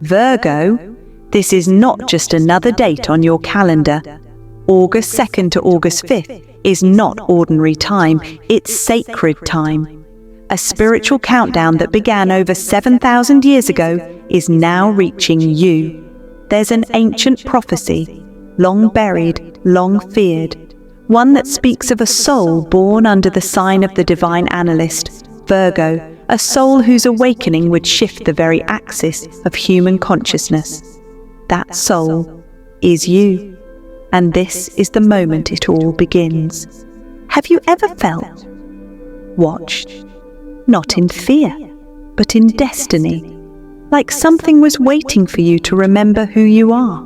Virgo, this is not just another date on your calendar. August 2nd to August 5th is not ordinary time, it's sacred time. A spiritual countdown that began over 7,000 years ago is now reaching you. There's an ancient prophecy, long buried, long feared, one that speaks of a soul born under the sign of the divine analyst, Virgo, a soul whose awakening would shift the very axis of human consciousness. That soul is you, and this is the moment it all begins. Have you ever felt watched? Not in fear, but in destiny, like something was waiting for you to remember who you are.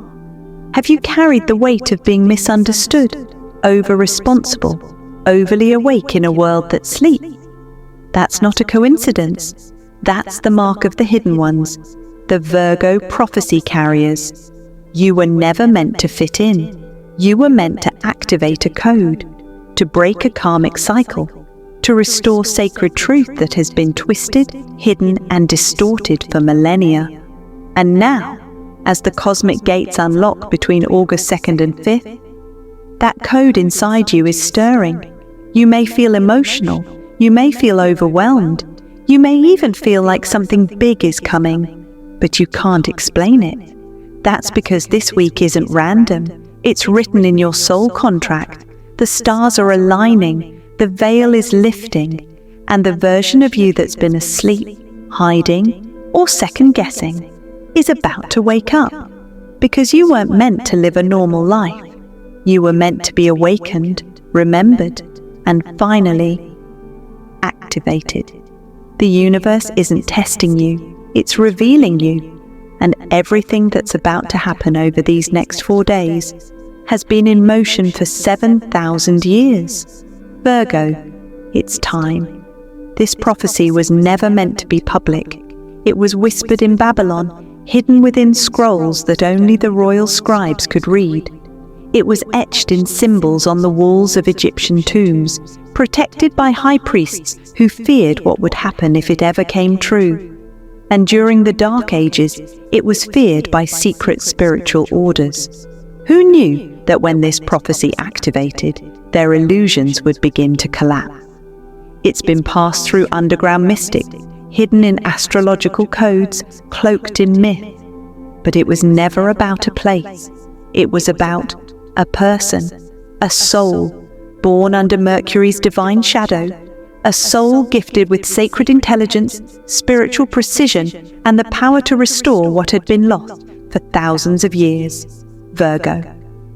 Have you carried the weight of being misunderstood, over-responsible, overly awake in a world that sleeps? That's not a coincidence. That's the mark of the hidden ones, the Virgo prophecy carriers. You were never meant to fit in. You were meant to activate a code, to break a karmic cycle, to restore sacred truth that has been twisted, hidden, and distorted for millennia. And now, as the cosmic gates unlock between August 2nd and 5th, that code inside you is stirring. You may feel emotional, you may feel overwhelmed, you may even feel like something big is coming, but you can't explain it. That's because this week isn't random. It's written in your soul contract. The stars are aligning, the veil is lifting, and the version of you that's been asleep, hiding, or second-guessing is about to wake up. Because you weren't meant to live a normal life. You were meant to be awakened, remembered, and finally activated. The universe isn't testing you, it's revealing you. And everything that's about to happen over these next 4 days has been in motion for 7,000 years. Virgo, it's time. This prophecy was never meant to be public. It was whispered in Babylon, hidden within scrolls that only the royal scribes could read. It was etched in symbols on the walls of Egyptian tombs, protected by high priests who feared what would happen if it ever came true. And during the Dark Ages, it was feared by secret spiritual orders. Who knew that when this prophecy activated, their illusions would begin to collapse? It's been passed through underground mystic, hidden in astrological codes, cloaked in myth. But it was never about a place. It was about a person, a soul, born under Mercury's divine shadow, a soul gifted with sacred intelligence, spiritual precision, and the power to restore what had been lost for thousands of years. Virgo,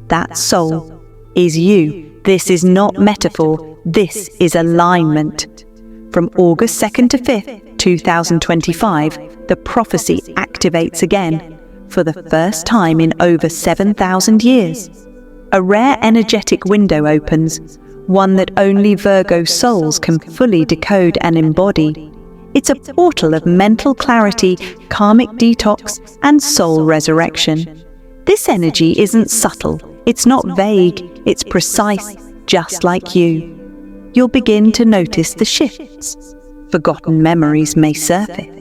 that soul is you. This is not metaphor, this is alignment. From August 2nd to 5th, 2025, the prophecy activates again, for the first time in over 7,000 years. A rare energetic window opens, one that only Virgo souls can fully decode and embody. It's a portal of mental clarity, karmic detox, and soul resurrection. This energy isn't subtle, it's not vague, it's precise, just like you. You'll begin to notice the shifts. Forgotten memories may surface.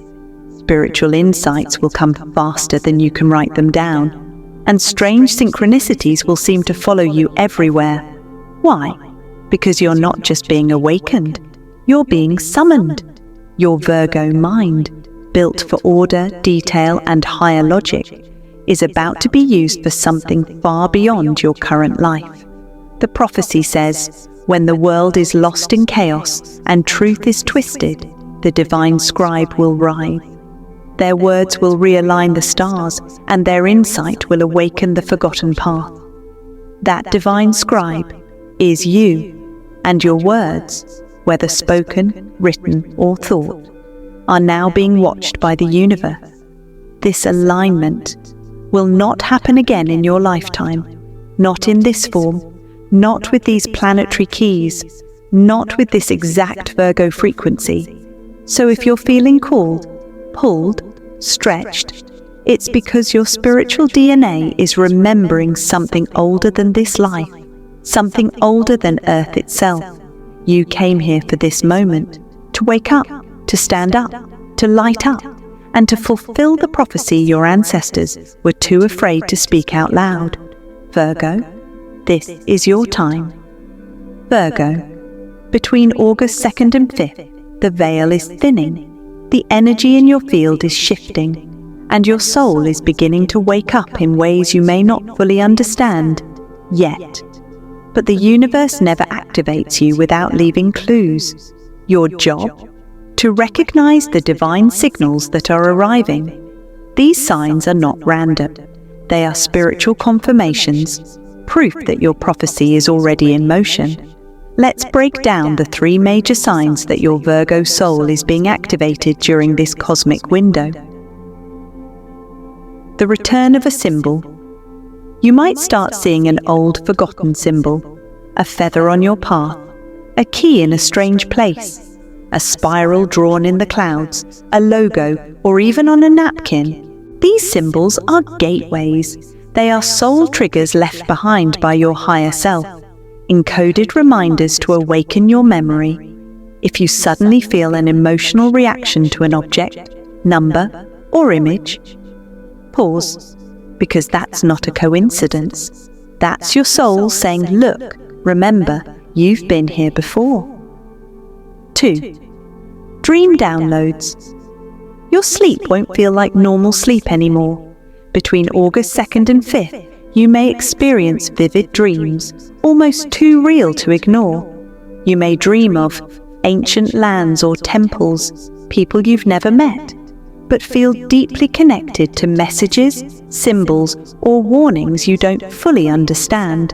Spiritual insights will come faster than you can write them down. And strange synchronicities will seem to follow you everywhere. Why? Because you're not just being awakened, you're being summoned. Your Virgo mind, built for order, detail, and higher logic, is about to be used for something far beyond your current life. The prophecy says, when the world is lost in chaos and truth is twisted, the divine scribe will rise. Their words will realign the stars, and their insight will awaken the forgotten path. That divine scribe is you, and your words, whether spoken, written, or thought, are now being watched by the universe. This alignment will not happen again in your lifetime, not in this form, not with these planetary keys, not with this exact Virgo frequency. So if you're feeling called, pulled, stretched, it's because your spiritual DNA is remembering something older than this life, something older than Earth itself. You came here for this moment, to wake up, to stand up, to light up, and to fulfill the prophecy your ancestors were too afraid to speak out loud. Virgo, this is your time. Virgo, between August 2nd and 5th, the veil is thinning, the energy in your field is shifting, and your soul is beginning to wake up in ways you may not fully understand yet. But the universe never activates you without leaving clues. Your job? To recognize the divine signals that are arriving. These signs are not random. They are spiritual confirmations, proof that your prophecy is already in motion. Let's break down the 3 major signs that your Virgo soul is being activated during this cosmic window. The return of a symbol. You might start seeing an old, forgotten symbol, a feather on your path, a key in a strange place, a spiral drawn in the clouds, a logo, or even on a napkin. These symbols are gateways. They are soul triggers left behind by your higher self, encoded reminders to awaken your memory. If you suddenly feel an emotional reaction to an object, number, or image, pause, because that's not a coincidence. That's your soul saying, look, remember, you've been here before. 2. Dream downloads. Your sleep won't feel like normal sleep anymore. Between August 2nd and 5th, you may experience vivid dreams, almost too real to ignore. You may dream of ancient lands or temples, people you've never met, but feel deeply connected to messages, symbols, or warnings you don't fully understand.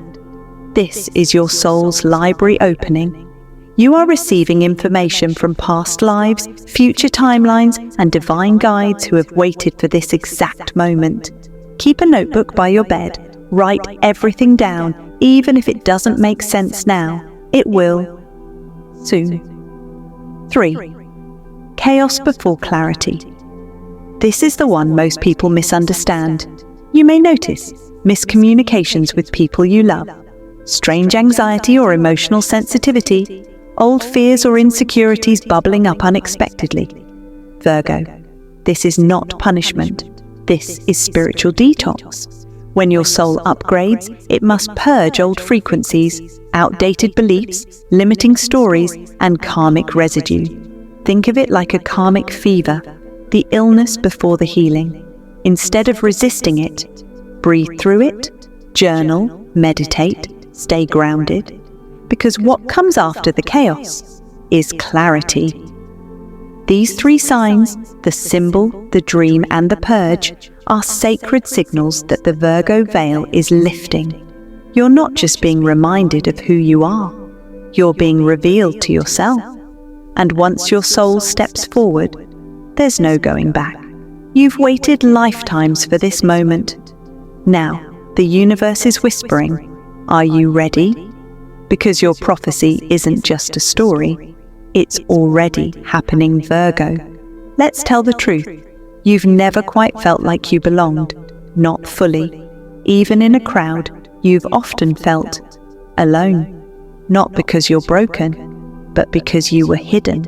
This is your soul's library opening. You are receiving information from past lives, future timelines, and divine guides who have waited for this exact moment. Keep a notebook by your bed. Write everything down, even if it doesn't make sense now. It will soon. 3. Chaos before clarity. This is the one most people misunderstand. You may notice miscommunications with people you love, strange anxiety or emotional sensitivity, old fears or insecurities bubbling up unexpectedly. Virgo, this is not punishment. This is spiritual detox. When your soul upgrades, it must purge old frequencies, outdated beliefs, limiting stories, and karmic residue. Think of it like a karmic fever, the illness before the healing. Instead of resisting it, breathe through it, journal, meditate, stay grounded. Because what comes after the chaos is clarity. These 3 signs, the symbol, the dream, and the purge, are sacred signals that the Virgo veil is lifting. You're not just being reminded of who you are, you're being revealed to yourself. And once your soul steps forward, there's no going back. You've waited lifetimes for this moment. Now, the universe is whispering, are you ready? Because your prophecy isn't just a story, it's already happening, Virgo. Let's tell the truth. You've never quite felt like you belonged, not fully. Even in a crowd, you've often felt alone. Not because you're broken, but because you were hidden.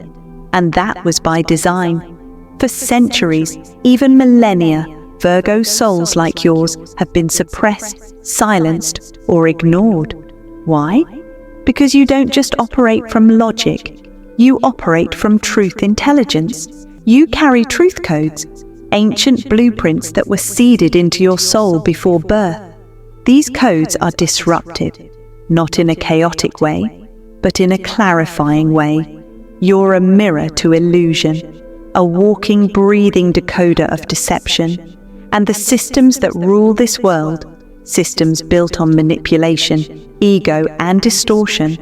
And that was by design. For centuries, even millennia, Virgo souls like yours have been suppressed, silenced, or ignored. Why? Because you don't just operate from logic, you operate from truth intelligence. You carry truth codes, ancient blueprints that were seeded into your soul before birth. These codes are disrupted, not in a chaotic way, but in a clarifying way. You're a mirror to illusion, a walking, breathing decoder of deception. And the systems that rule this world, systems built on manipulation, ego, and distortion,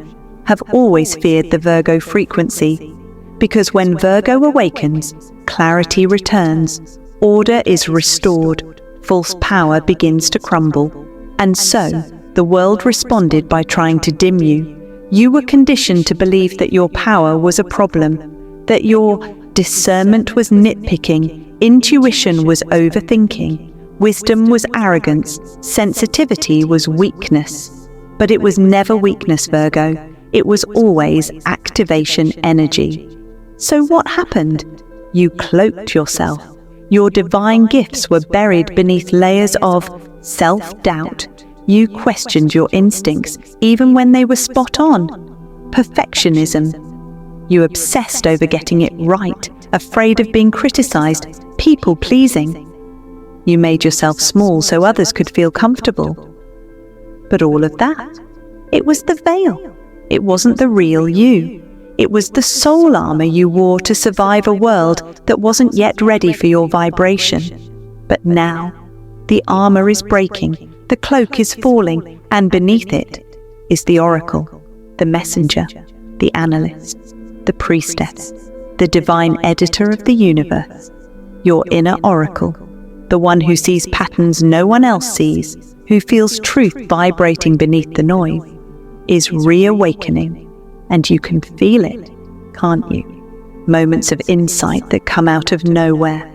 have always feared the Virgo frequency. Because when Virgo awakens, clarity returns, order is restored, false power begins to crumble. And so, the world responded by trying to dim you. You were conditioned to believe that your power was a problem, that your discernment was nitpicking, intuition was overthinking, wisdom was arrogance, sensitivity was weakness. But it was never weakness, Virgo. It was always activation energy. So what happened? You cloaked yourself. Your divine gifts were buried beneath layers of self-doubt. You questioned your instincts even when they were spot on. Perfectionism. You obsessed over getting it right, afraid of being criticized, people-pleasing. You made yourself small so others could feel comfortable. But all of that, it was the veil. It wasn't the real you. It was the soul armor you wore to survive a world that wasn't yet ready for your vibration. But now, the armor is breaking, the cloak is falling, and beneath it is the oracle, the messenger, the analyst, the priestess, the divine editor of the universe, your inner oracle, the one who sees patterns no one else sees, who feels truth vibrating beneath the noise, is reawakening, and you can feel it, can't you? Moments of insight that come out of nowhere,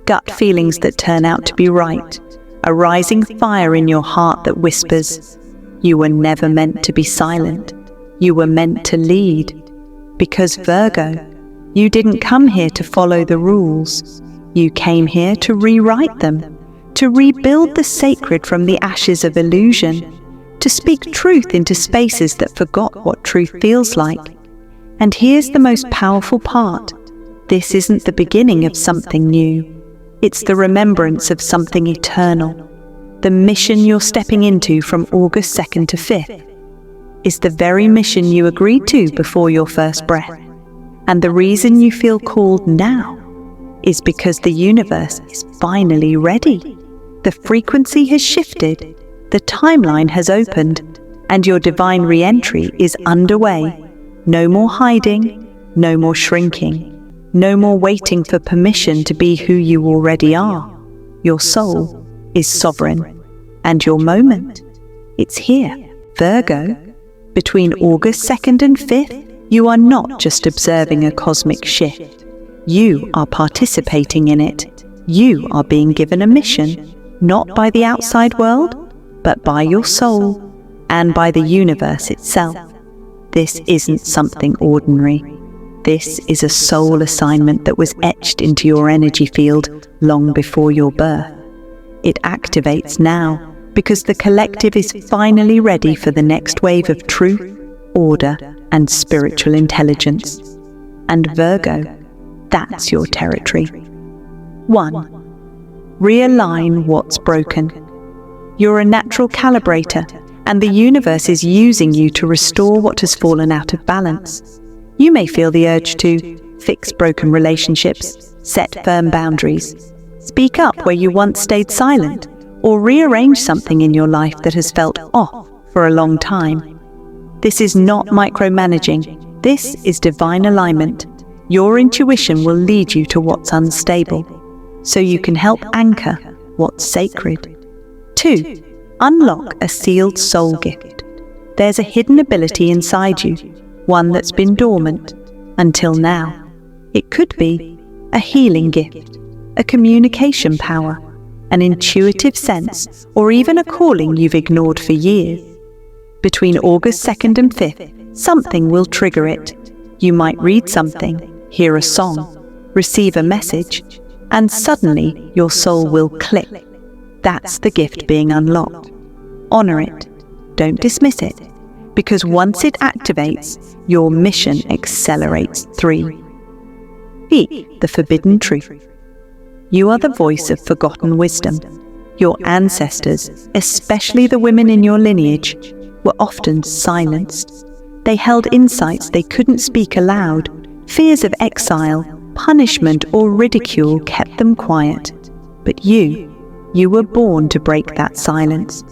gut feelings that turn out to be right, a rising fire in your heart that whispers, you were never meant to be silent, you were meant to lead. Because Virgo, you didn't come here to follow the rules. You came here to rewrite them, to rebuild the sacred from the ashes of illusion, to speak truth into spaces that forgot what truth feels like. And here's the most powerful part. This isn't the beginning of something new. It's the remembrance of something eternal. The mission you're stepping into from August 2nd to 5th is the very mission you agreed to before your first breath. And the reason you feel called now is because the universe is finally ready. The frequency has shifted, the timeline has opened, and your divine re-entry is underway. No more hiding, no more shrinking, no more waiting for permission to be who you already are. Your soul is sovereign, and your moment, it's here. Virgo, between August 2nd and 5th, you are not just observing a cosmic shift. You are participating in it. You are being given a mission, not by the outside world, but by your soul and by the universe itself. This isn't something ordinary. This is a soul assignment that was etched into your energy field long before your birth. It activates now because the collective is finally ready for the next wave of truth, order, and spiritual intelligence. And Virgo, that's your territory. 1. Realign what's broken. You're a natural calibrator, and the universe is using you to restore what has fallen out of balance. You may feel the urge to fix broken relationships, set firm boundaries, speak up where you once stayed silent, or rearrange something in your life that has felt off for a long time. This is not micromanaging. This is divine alignment. Your intuition will lead you to what's unstable, so you can help anchor what's sacred. 2. Unlock a sealed soul gift. There's a hidden ability inside you, one that's been dormant until now. It could be a healing gift, a communication power, an intuitive sense, or even a calling you've ignored for years. Between August 2nd and 5th, something will trigger it. You might read something, hear a song, receive a message, and suddenly your soul will click. That's the gift being unlocked. Honor it. Don't dismiss it, because once it activates, your mission accelerates. 3. Speak the forbidden truth. You are the voice of forgotten wisdom. Your ancestors, especially the women in your lineage, were often silenced. They held insights they couldn't speak aloud. Fears of exile, punishment, or ridicule kept them quiet. But you were born to break that silence.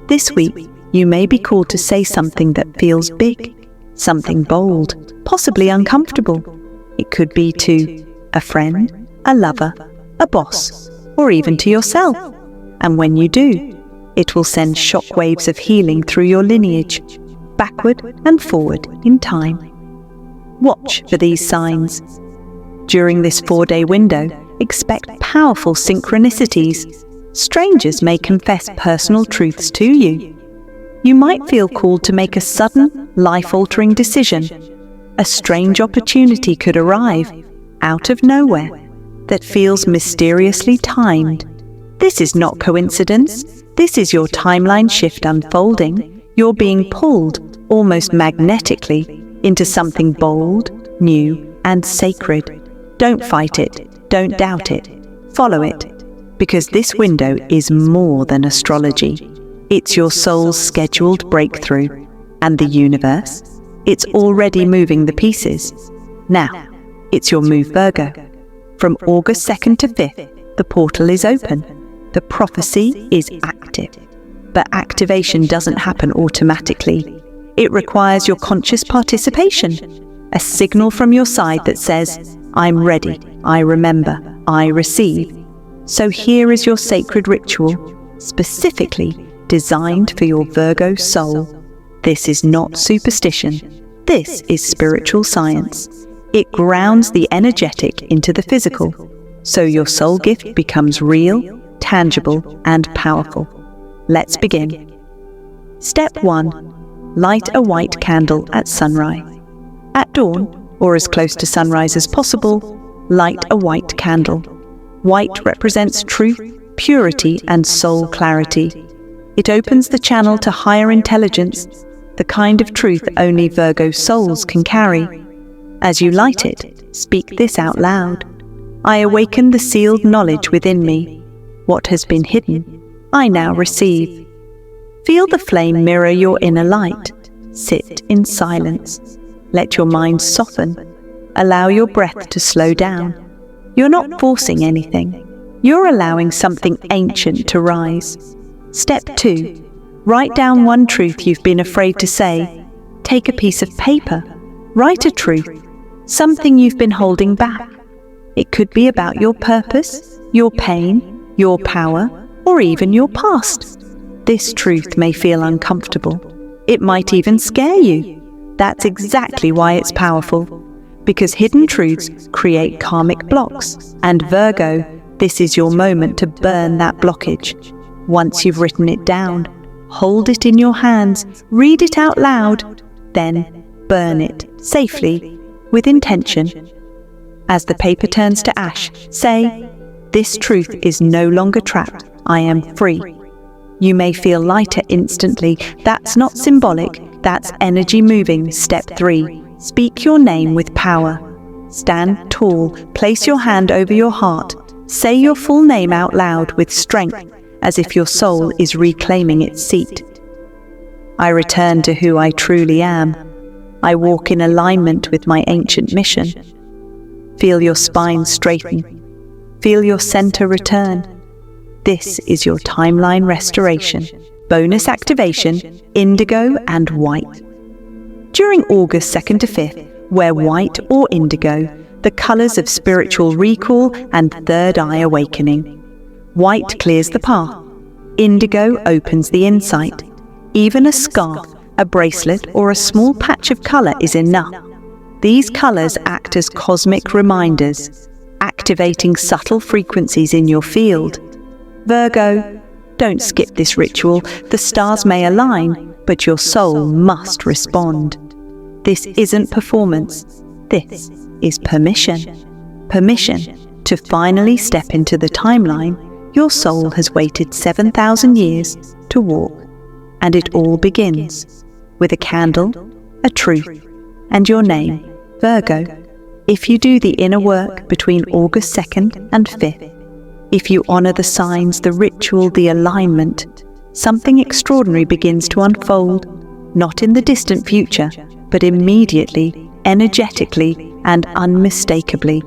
This week, you may be called to say something that feels big, something bold, possibly uncomfortable. It could be to a friend, a lover, a boss, or even to yourself. And when you do, it will send shockwaves of healing through your lineage, backward and forward in time. Watch for these signs. During this 4-day window, expect powerful synchronicities. Strangers may confess personal truths to you. You might feel called to make a sudden, life-altering decision. A strange opportunity could arrive, out of nowhere. that feels mysteriously timed. This is not coincidence. This is your timeline shift unfolding. You're being pulled, almost magnetically, into something bold, new, and sacred. Don't fight it. Don't doubt it. Follow it. Because this window is more than astrology. It's your soul's scheduled breakthrough. And the universe? It's already moving the pieces. Now, it's your move, Virgo. From August 2nd to 5th, the portal is open. The prophecy is active. But activation doesn't happen automatically. It requires your conscious participation, a signal from your side that says, I'm ready, I remember, I receive. So here is your sacred ritual, specifically designed for your Virgo soul. This is not superstition. This is spiritual science. It grounds the energetic into the physical, so your soul gift becomes real, tangible, and powerful. Let's begin. Step 1. Light a white candle at sunrise. At dawn, or as close to sunrise as possible, light a white candle. White represents truth, purity, and soul clarity. It opens the channel to higher intelligence, the kind of truth only Virgo souls can carry. As you light it, speak this out loud. I awaken the sealed knowledge within me. What has been hidden, I now receive. Feel the flame mirror your inner light. Sit in silence. Let your mind soften. Allow your breath to slow down. You're not forcing anything. You're allowing something ancient to rise. Step 2. Write down one truth you've been afraid to say. Take a piece of paper. Write a truth. Something you've been holding back. It could be about your purpose, your pain, your power, or even your past. This truth may feel uncomfortable. It might even scare you. That's exactly why it's powerful. Because hidden truths create karmic blocks. And Virgo, this is your moment to burn that blockage. Once you've written it down, hold it in your hands, read it out loud, then burn it safely, with intention. As the paper turns to ash, say, this truth is no longer trapped. I am free. You may feel lighter instantly. That's not symbolic. That's energy moving. Step 3. Speak your name with power. Stand tall. Place your hand over your heart. Say your full name out loud with strength, as if your soul is reclaiming its seat. I return to who I truly am. I walk in alignment with my ancient mission. Feel your spine straighten. Feel your center return. This is your timeline restoration. Bonus activation, indigo and white. During August 2nd to 5th, wear white or indigo, the colors of spiritual recall and third eye awakening. White clears the path. Indigo opens the insight. Even a scarf, a bracelet, or a small patch of color is enough. These colors act as cosmic reminders, activating subtle frequencies in your field. Virgo, don't skip this ritual. The stars may align, but your soul must respond. This isn't performance. This is permission. Permission to finally step into the timeline your soul has waited 7,000 years to walk. And it all begins with a candle, a truth, and your name, Virgo. If you do the inner work between August 2nd and 5th, if you honor the signs, the ritual, the alignment, something extraordinary begins to unfold, not in the distant future, but immediately, energetically, and unmistakably.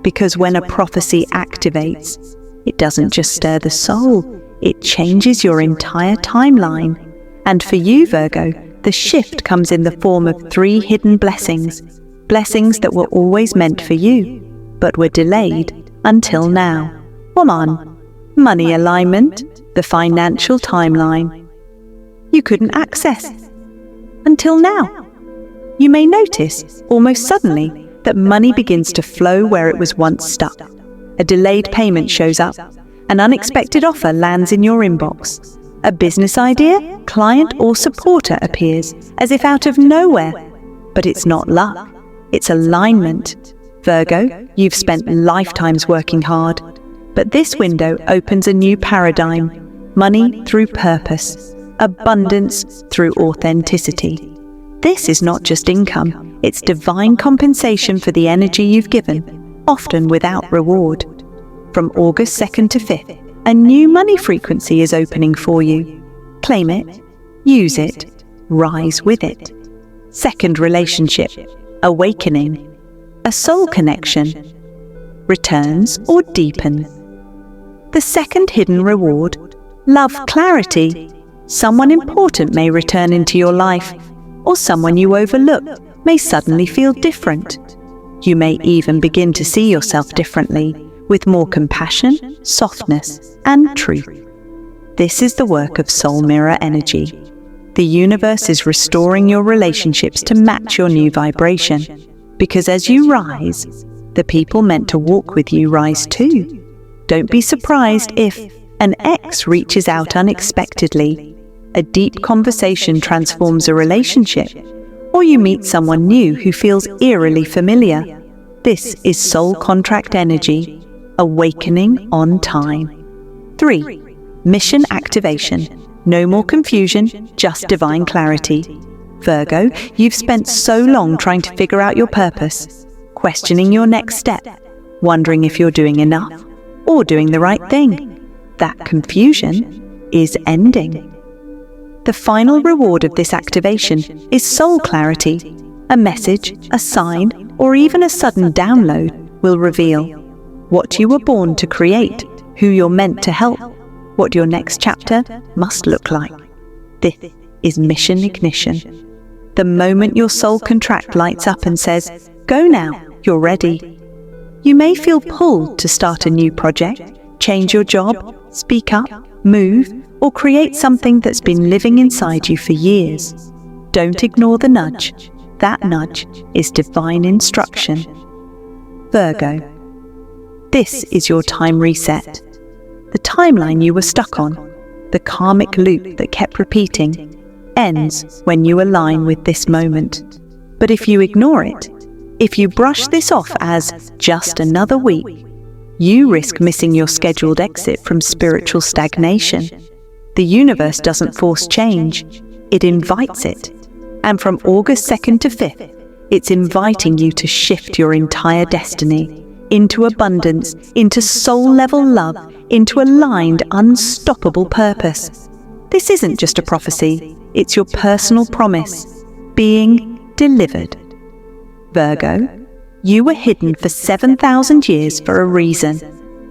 Because when a prophecy activates, it doesn't just stir the soul, it changes your entire timeline. And for you, Virgo, the shift comes in the form of 3 hidden blessings, blessings that were always meant for you, but were delayed until now. 1. Money alignment, the financial timeline. You couldn't access until now. You may notice, almost suddenly, that money begins to flow where it was once stuck. A delayed payment shows up. An unexpected offer lands in your inbox. A business idea, client, or supporter appears, as if out of nowhere. But it's not luck, it's alignment. Virgo, you've spent lifetimes working hard, but this window opens a new paradigm: money through purpose, abundance through authenticity. This is not just income, it's divine compensation for the energy you've given, often without reward. From August 2nd to 5th, a new money frequency is opening for you. Claim it, use it, rise with it. Second relationship, awakening, a soul connection, returns or deepen. The second hidden reward, love clarity. Someone important may return into your life, or someone you overlooked may suddenly feel different. You may even begin to see yourself differently, with more compassion, softness, and truth. This is the work of soul mirror energy. The universe is restoring your relationships to match your new vibration, because as you rise, the people meant to walk with you rise too. Don't be surprised if an ex reaches out unexpectedly, a deep conversation transforms a relationship, or you meet someone new who feels eerily familiar. This is soul contract energy, awakening on time. 3. Mission activation. No more confusion, just divine clarity. Virgo, you've spent so long trying to figure out your purpose, questioning your next step, wondering if you're doing enough or doing the right thing. That confusion is ending. The final reward of this activation is soul clarity. A message, a sign, or even a sudden download will reveal what you were born to create, who you're meant to help, what your next chapter must look like. This is mission ignition. The moment your soul contract lights up and says, "Go now, you're ready." You may feel pulled to start a new project, change your job, speak up, move, or create something that's been living inside you for years. Don't ignore the nudge. That nudge is divine instruction. Virgo, this is your time reset. The timeline you were stuck on, the karmic loop that kept repeating, ends when you align with this moment. But if you ignore it, if you brush this off as just another week, you risk missing your scheduled exit from spiritual stagnation. The universe doesn't force change, it invites it. And from August 2nd to 5th, it's inviting you to shift your entire destiny into abundance, into soul-level love, into aligned, unstoppable purpose. This isn't just a prophecy, it's your personal promise, being delivered. Virgo, you were hidden for 7,000 years for a reason.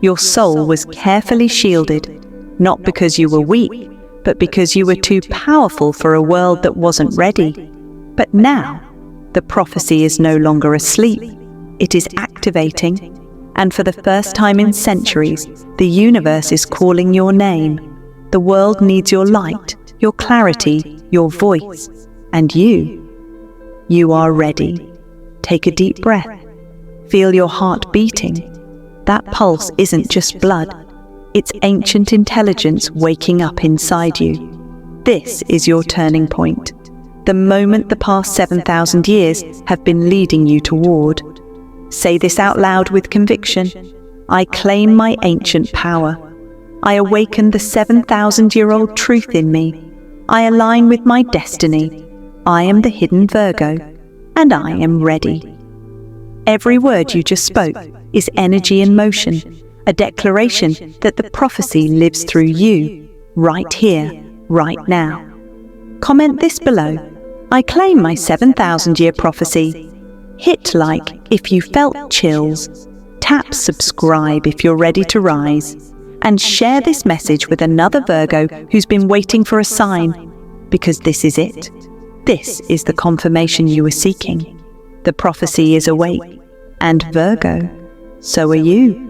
Your soul was carefully shielded, not because you were weak, but because you were too powerful for a world that wasn't ready. But now, the prophecy is no longer asleep, it is activating. And for the first time in centuries, the universe is calling your name. The world needs your light, your clarity, your voice, and you. You are ready. Take a deep breath. Feel your heart beating. That pulse isn't just blood. It's ancient intelligence waking up inside you. This is your turning point. The moment the past 7,000 years have been leading you toward. Say this out loud with conviction. I claim my ancient power. I awaken the 7,000-year-old truth in me. I align with my destiny. I am the hidden Virgo, and I am ready. Every word you just spoke is energy in motion, a declaration that the prophecy lives through you, right here, right now. Comment this below. I claim my 7,000-year prophecy. Hit like if you felt chills. Tap subscribe if you're ready to rise. And share this message with another Virgo who's been waiting for a sign. Because this is it. This is the confirmation you were seeking. The prophecy is awake. And Virgo, so are you.